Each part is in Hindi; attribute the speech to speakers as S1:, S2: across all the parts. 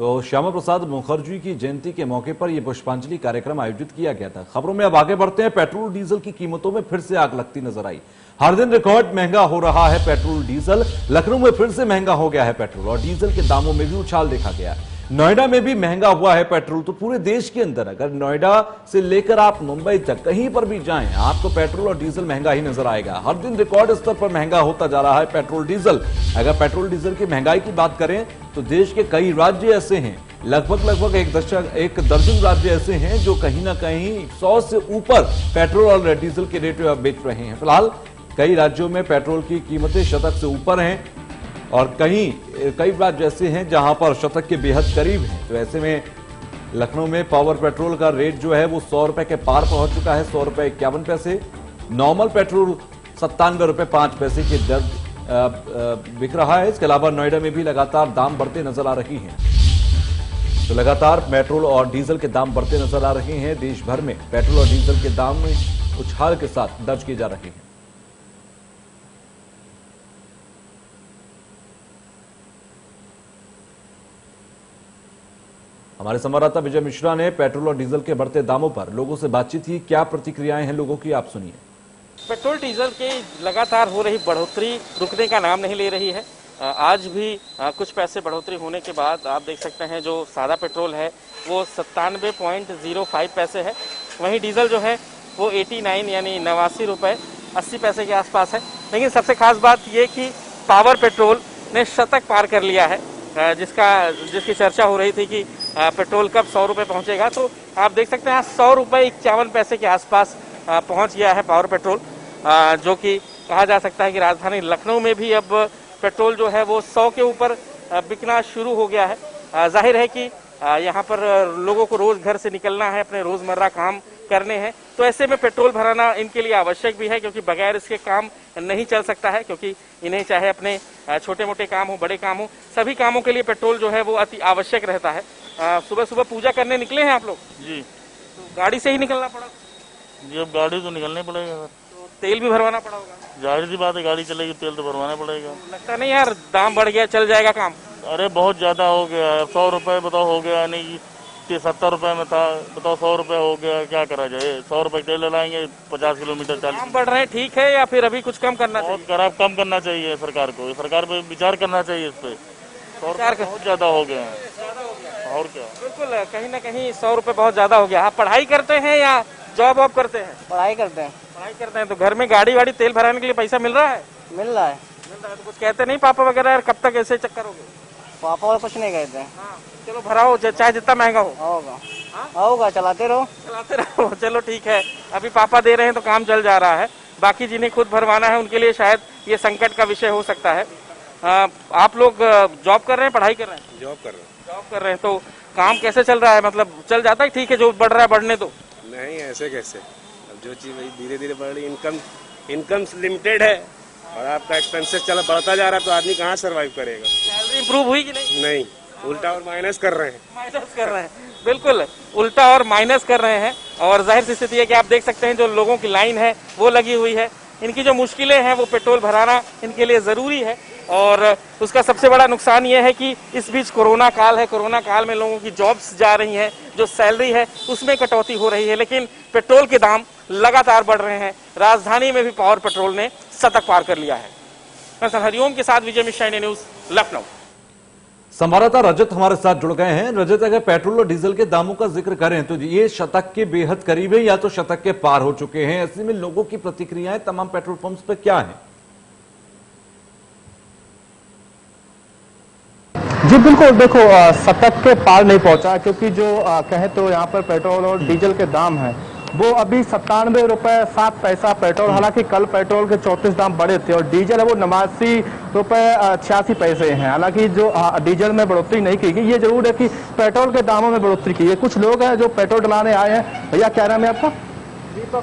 S1: तो श्यामा प्रसाद मुखर्जी की जयंती के मौके पर यह पुष्पांजलि कार्यक्रम आयोजित किया गया था। खबरों में अब आगे बढ़ते हैं। पेट्रोल डीजल की कीमतों में फिर से आग लगती नजर आई। हर दिन रिकॉर्ड महंगा हो रहा है पेट्रोल डीजल। लखनऊ में फिर से महंगा हो गया है पेट्रोल और डीजल के दामों में भी उछाल देखा गया। नोएडा में भी महंगा हुआ है पेट्रोल। तो पूरे देश के अंदर अगर नोएडा से लेकर आप मुंबई तक कहीं पर भी जाएं, आपको पेट्रोल और डीजल महंगा ही नजर आएगा। हर दिन रिकॉर्ड स्तर पर महंगा होता जा रहा है पेट्रोल डीजल। अगर पेट्रोल डीजल की महंगाई की बात करें तो देश के कई राज्य ऐसे हैं, लगभग एक दर्जन राज्य ऐसे हैं जो कहीं ना कहीं 100 से ऊपर पेट्रोल और डीजल के रेट बेच रहे हैं। फिलहाल कई राज्यों में पेट्रोल की कीमतें शतक से ऊपर हैं और कई राज्य ऐसे हैं जहां पर शतक के बेहद करीब हैं। तो ऐसे में लखनऊ में पावर पेट्रोल का रेट जो है वो 100 रुपए के पार पहुंच चुका है। 100 रुपए 51 पैसे। नॉर्मल पेट्रोल 97 रुपए 5 पैसे के दर बिक रहा है। इसके अलावा नोएडा में भी लगातार दाम बढ़ते नजर आ रही हैं। तो लगातार पेट्रोल और डीजल के दाम बढ़ते नजर आ रहे हैं। देश भर में पेट्रोल और डीजल के दाम में उछाल के साथ दर्ज किए जा रहे हैं। हमारे संवाददाता विजय मिश्रा ने पेट्रोल और डीजल के बढ़ते दामों पर लोगों से बातचीत की। क्या प्रतिक्रियाएं हैं लोगों की, आप सुनिए।
S2: पेट्रोल डीजल की लगातार हो रही बढ़ोतरी रुकने का नाम नहीं ले रही है। आज भी कुछ पैसे बढ़ोतरी होने के बाद आप देख सकते हैं जो सादा पेट्रोल है वो 97.05 पैसे है। वहीं डीजल जो है वो 89 यानी 89 रुपए 80 पैसे के आसपास है। लेकिन सबसे खास बात ये कि पावर पेट्रोल ने शतक पार कर लिया है, जिसकी चर्चा हो रही थी कि पेट्रोल कब 100 रुपए पहुंचेगा। तो आप देख सकते हैं 100 रुपए 51 पैसे के आसपास पहुंच गया है पावर पेट्रोल, जो कि कहा जा सकता है कि राजधानी लखनऊ में भी अब पेट्रोल जो है वो 100 के ऊपर बिकना शुरू हो गया है। जाहिर है कि यहाँ पर लोगों को रोज घर से निकलना है, अपने रोजमर्रा काम करने हैं, तो ऐसे में पेट्रोल भराना इनके लिए आवश्यक भी है, क्योंकि बगैर इसके काम नहीं चल सकता है। क्योंकि इन्हें चाहे अपने छोटे मोटे काम हो, बड़े काम हो, सभी कामों के लिए पेट्रोल जो है वो अति आवश्यक रहता है। सुबह सुबह पूजा करने निकले हैं आप लोग
S3: जी?
S2: तो गाड़ी से ही निकलना पड़ा
S3: जी, अब गाड़ी तो निकलने पड़ेगा।
S2: तो तेल भी भरवाना पड़ा होगा।
S3: जाहिर सी बात है, गाड़ी चलेगी तेल तो भरवाना पड़ेगा।
S2: लगता नहीं यार दाम बढ़ गया, चल जाएगा काम?
S3: अरे बहुत ज्यादा हो गया है। 100 रुपए बताओ हो गया, नहीं 70 रुपए में था, बताओ 100 रुपए हो गया, क्या करा जाए। 100 रुपए तेल लाएंगे 50 किलोमीटर 40।
S2: दाम बढ़ रहे हैं ठीक है, या फिर अभी कुछ कम करना चाहिए?
S3: बहुत खराब, कम करना चाहिए सरकार को। सरकार पे विचार करना चाहिए इस पे। 100 रुपए बहुत ज्यादा हो गए हैं। और क्या,
S2: बिल्कुल कहीं ना कहीं 100 रुपए बहुत ज्यादा हो गया। आप पढ़ाई करते हैं या जॉब वॉब करते हैं?
S4: पढ़ाई करते हैं।
S2: पढ़ाई करते हैं तो घर में गाड़ी वाड़ी तेल भराने के लिए पैसा मिल रहा है?
S4: मिल रहा है।
S2: तो कुछ कहते नहीं पापा वगैरह यार कब तक ऐसे चक्कर होगे?
S4: पापा और कुछ नहीं कहते हैं।
S2: हाँ, चलो भराओ चाहे जितना महंगा हो।
S4: होगा चलाते रहो।
S2: चलो ठीक है, अभी पापा दे रहे हैं तो काम चल जा रहा है। बाकी जिन्हें खुद भरवाना है उनके लिए शायद ये संकट का विषय हो सकता है। आप लोग जॉब कर रहे हैं, पढ़ाई कर रहे हैं?
S5: जॉब कर रहे हैं।
S2: जॉब कर रहे हैं तो काम कैसे चल रहा है? मतलब चल जाता है ठीक है, जो बढ़ रहा है बढ़ने दो?
S5: नहीं, ऐसे कैसे। अब जो चीज वही धीरे धीरे बढ़ रही, इनकम लिमिटेड है और आपका एक्सपेंसेस चला बढ़ता जा रहा है, तो आदमी कहाँ सर्वाइव करेगा।
S2: सैलरी इंप्रूव हुई कि नहीं?
S5: नहीं, उल्टा और माइनस कर रहे हैं।
S2: माइनस कर रहे हैं, बिल्कुल उल्टा और माइनस कर रहे हैं। और जाहिर सी स्थिति है कि आप देख सकते हैं जो लोगों की लाइन है वो लगी हुई है। इनकी जो मुश्किलें हैं वो पेट्रोल भराना इनके लिए जरूरी है। और उसका सबसे बड़ा नुकसान ये है कि इस बीच कोरोना काल है। कोरोना काल में लोगों की जॉब्स जा रही हैं, जो सैलरी है उसमें कटौती हो रही है, लेकिन पेट्रोल के दाम लगातार बढ़ रहे हैं। राजधानी में भी पावर पेट्रोल ने शतक पार कर लिया है। मैं हरिओम के साथ विजय मिश्रा, इंडिया न्यूज, लखनऊ।
S1: संवाददाता रजत हमारे साथ जुड़ गए हैं। रजत, अगर पेट्रोल और डीजल के दामों का जिक्र करें तो ये शतक के बेहद करीब है या तो शतक के पार हो चुके हैं। ऐसे में लोगों की प्रतिक्रियाएं तमाम पेट्रोल पंप्स पर क्या हैं?
S6: जी बिल्कुल, देखो शतक के पार नहीं पहुंचा, क्योंकि जो कहें तो यहाँ पर पेट्रोल और डीजल के दाम हैं वो अभी 97 रुपए 7 पैसा पेट्रोल। हालांकि कल पेट्रोल के 34 दाम बढ़े थे और डीजल है वो 89 रुपए 86 पैसे हैं। हालांकि जो डीजल में बढ़ोतरी नहीं की गई, ये जरूर है कि पेट्रोल के दामों में बढ़ोतरी की है। कुछ लोग हैं जो पेट्रोल डलाने आए हैं। भैया क्या नाम है आपका?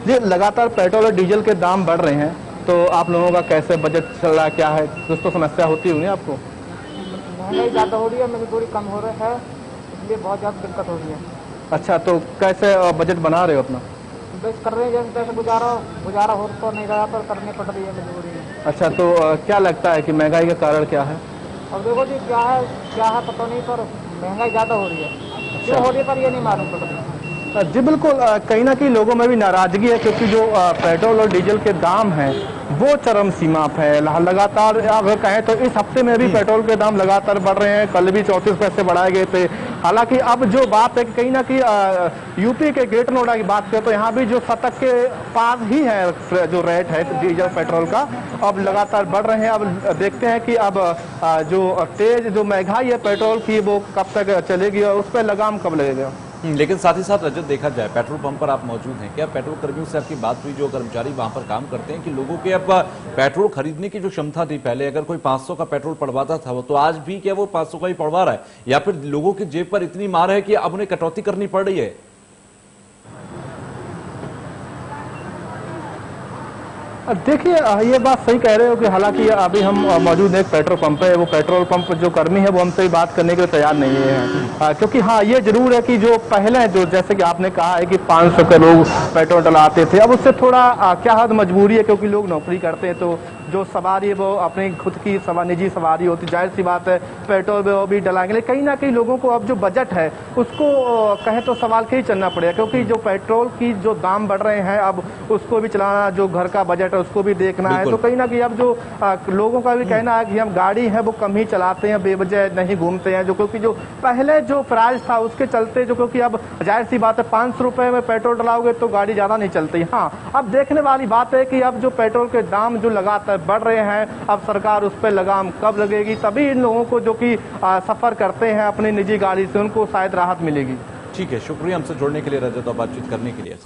S6: जी, लगातार पेट्रोल और डीजल के दाम बढ़ रहे हैं, तो आप लोगों का कैसे बजट चल रहा है, क्या है? दोस्तों समस्या होती होगी आपको?
S4: महंगाई ज़्यादा हो रही है, मजदूरी कम हो रही है, इसलिए बहुत ज़्यादा दिक्कत हो रही है।
S6: अच्छा, तो कैसे बजट बना रहे हो अपना?
S4: बस कर रहे हैं, जैसे तैसे गुजारा हो तो नहीं रहा, पर करनी पड़ रही है मजबूरी में।
S6: अच्छा, तो क्या लगता है कि महंगाई का कारण क्या है?
S4: अब देखो जी क्या है पता नहीं, पर महंगाई ज़्यादा हो रही है। क्यों हो रही है पर ये नहीं मालूम पड़ रहा।
S6: जी बिल्कुल, कहीं ना कहीं लोगों में भी नाराजगी है क्योंकि जो पेट्रोल और डीजल के दाम हैं वो चरम सीमा पे है। लगातार अगर कहें तो इस हफ्ते में भी पेट्रोल के दाम लगातार बढ़ रहे हैं। कल भी 34 पैसे बढ़ाए गए थे। हालांकि अब जो बात है कि कहीं ना कहीं यूपी के ग्रेटर नोएडा की बात करें तो यहाँ भी जो शतक के पास ही है जो रेट है डीजल पेट्रोल का, अब लगातार बढ़ रहे हैं। अब देखते हैं कि अब जो तेज जो महंगाई है पेट्रोल की वो कब तक चलेगी और उस पर लगाम कब लगेगा।
S1: लेकिन साथ ही साथ रजत देखा जाए पेट्रोल पंप पर आप मौजूद हैं, क्या पेट्रोल कर्मियों से आपकी बात हुई, जो कर्मचारी वहां पर काम करते हैं, कि लोगों के अब पेट्रोल खरीदने की जो क्षमता थी, पहले अगर कोई 500 का पेट्रोल पड़वाता था वो तो आज भी क्या वो 500 का ही पड़वा रहा है, या फिर लोगों की जेब पर इतनी मार है कि अब उन्हें कटौती करनी पड़ रही है?
S6: देखिए ये बात सही कह रहे हो कि हालांकि अभी हम मौजूद हैं एक पेट्रोल पंप है, वो पेट्रोल पंप जो कर्मी है वो हमसे बात करने के लिए तैयार नहीं है, क्योंकि हाँ ये जरूर है कि जो पहले जो जैसे कि आपने कहा है कि 500 के लोग पेट्रोल डलाते थे, अब उससे थोड़ा क्या हद मजबूरी है क्योंकि लोग नौकरी करते हैं तो जो सवारी है वो अपनी खुद की निजी सवारी होती, जाहिर सी बात है पेट्रोल में वो भी डलाएंगे। लेकिन कहीं ना कहीं लोगों को अब जो बजट है उसको कहें तो सवाल के ही चलना पड़ेगा, क्योंकि जो पेट्रोल की जो दाम बढ़ रहे हैं अब उसको भी चलाना, जो घर का बजट है उसको भी देखना है। तो कहीं ना कहीं अब जो लोगों का भी कहना है कि हम गाड़ी है वो कम ही चलाते हैं, बेवजह नहीं घूमते हैं, जो क्योंकि जो पहले जो प्राइस था उसके चलते जो, क्योंकि अब जाहिर सी बात है 500 रुपए में पेट्रोल डलाओगे तो गाड़ी ज्यादा नहीं चलती। हाँ अब देखने वाली बात है कि अब जो पेट्रोल के दाम जो लगातार बढ़ रहे हैं, अब सरकार उस पर लगाम कब लगेगी। सभी इन लोगों को जो कि सफर करते हैं अपनी निजी गाड़ी से उनको शायद राहत मिलेगी।
S1: ठीक है, शुक्रिया हमसे जुड़ने के लिए रजत और बातचीत करने के लिए।